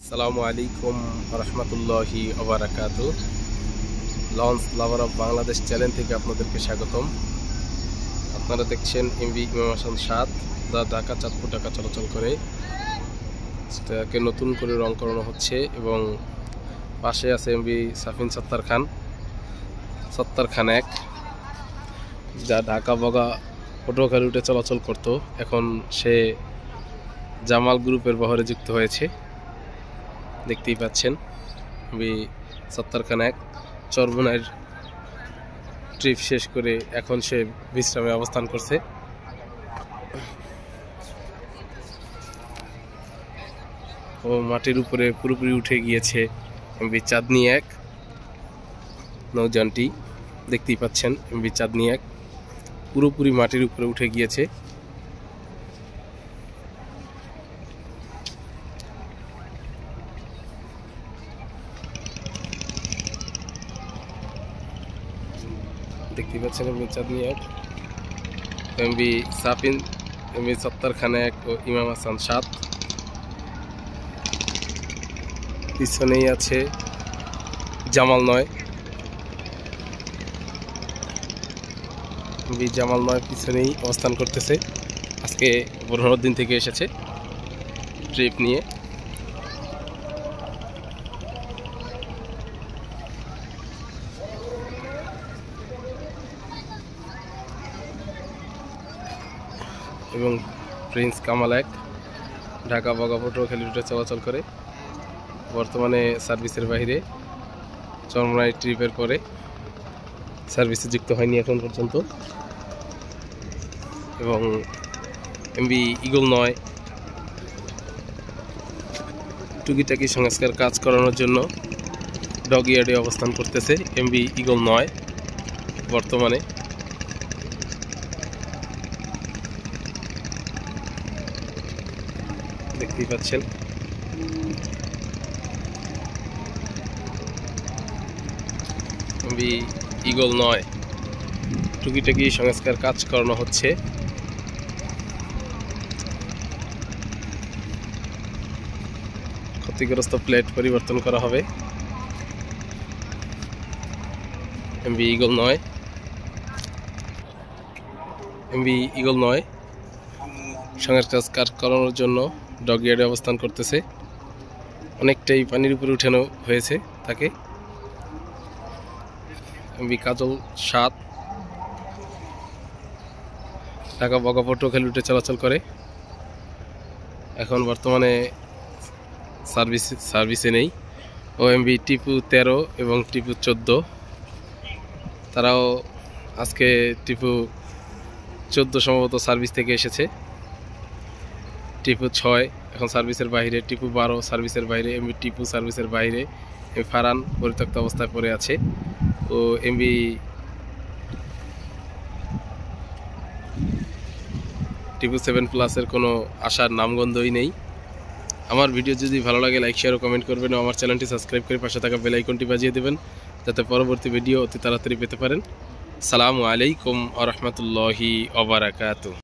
আসসালামু আলাইকুম রহমতুল্লাহি ওবারাকাতু। Lunch lover of Bangladesh channel থেকে আপনাদেরকে স্বাগতম। আপনারা দেখছেন এমভি ইমাম হাসান 7 দা ঢাকা চাঁদপুর ঢাকা চলাচল করে। সেটাকে নতুন করে রং করানো হচ্ছে এবং পাশে আছে এমভি সাফিন সত্তার খান 1, যা ঢাকা বগা পটুয়াখালী রুটে চলাচল করত। এখন সে জামাল গ্রুপের বহরে যুক্ত হয়েছে, দেখতেই পাচ্ছেন। সত্তার খান 1 চরমোনাইয়ের ট্রিপ শেষ করে এখন সে বিশ্রামে অবস্থান করছে। ও মাটির উপরে পুরোপুরি উঠে গিয়েছে এমভি চাঁদনী 1 নৌযানটি, দেখতেই পাচ্ছেন। এমভি চাঁদনী 1 পুরোপুরি মাটির উপরে উঠে গিয়েছে। দেখতেই পাচ্ছেন এমভি চাঁদনী 1, এমভি সাফিন, এমভি সত্তার খান 1 ও ইমাম হাসান 7। পিছনেই আছে জামাল 9, এমভি জামাল 9 পিছনেই অবস্থান করতেছে। আজকে 15 দিন থেকে এসেছে ট্রিপ নিয়ে। এবং প্রিন্স কামাল 1 ঢাকা বগা পটুয়াখালী রুটে চলাচল করে, বর্তমানে সার্ভিসের বাইরে। চরমোনাই ট্রিপের পরে সার্ভিসে যুক্ত হয়নি এখন পর্যন্ত। এবং এমভি ঈগল 9 টুকিটাকি সংস্কার কাজ করানোর জন্য ডগইয়ার্ডে অবস্থান করতেছে এমভি ঈগল 9 বর্তমানে। দেখতেই পাচ্ছেন এমভি ঈগল 9 টুকিটাকি সংস্কার কাজ করানো হচ্ছে। ক্ষতিগ্রস্ত প্লেট পরিবর্তন করা হবে। এমভি ঈগল 9 সংস্কার কাজ করানোর জন্য ডগইয়ার্ডে অবস্থান করতেছে। অনেকটাই পানির উপরে উঠানো হয়েছে তাকে। এমভি কাজল 7 ঢাকা বগা পটুয়াখালী রুটে চলাচল করে, এখন বর্তমানে সার্ভিসে নেই। ও এমভি টিপু 13 এবং টিপু 14, তারাও আজকে টিপু 14 সম্ভবত সার্ভিস থেকে এসেছে। টিপু 6 এখন সার্ভিসের বাইরে, টিপু 12 সার্ভিসের বাইরে, এমভি টিপু সার্ভিসের বাইরে। ফারান পরিত্যক্ত অবস্থায় পড়ে আছে। ও এমভি টিপু 7+এর কোনো আসার নামগন্ধই নেই। আমার ভিডিও যদি ভালো লাগে লাইক শেয়ার ও কমেন্ট করবেন ও আমার চ্যানেলটি সাবস্ক্রাইব করে পাশে থাকা বেল আইকনটি বাজিয়ে দেবেন, যাতে পরবর্তী ভিডিও অতি তাড়াতাড়ি পেতে পারেন। আসসালামু আলাইকুম ওয়া রাহমাতুল্লাহি ওয়া বারাকাতুহু।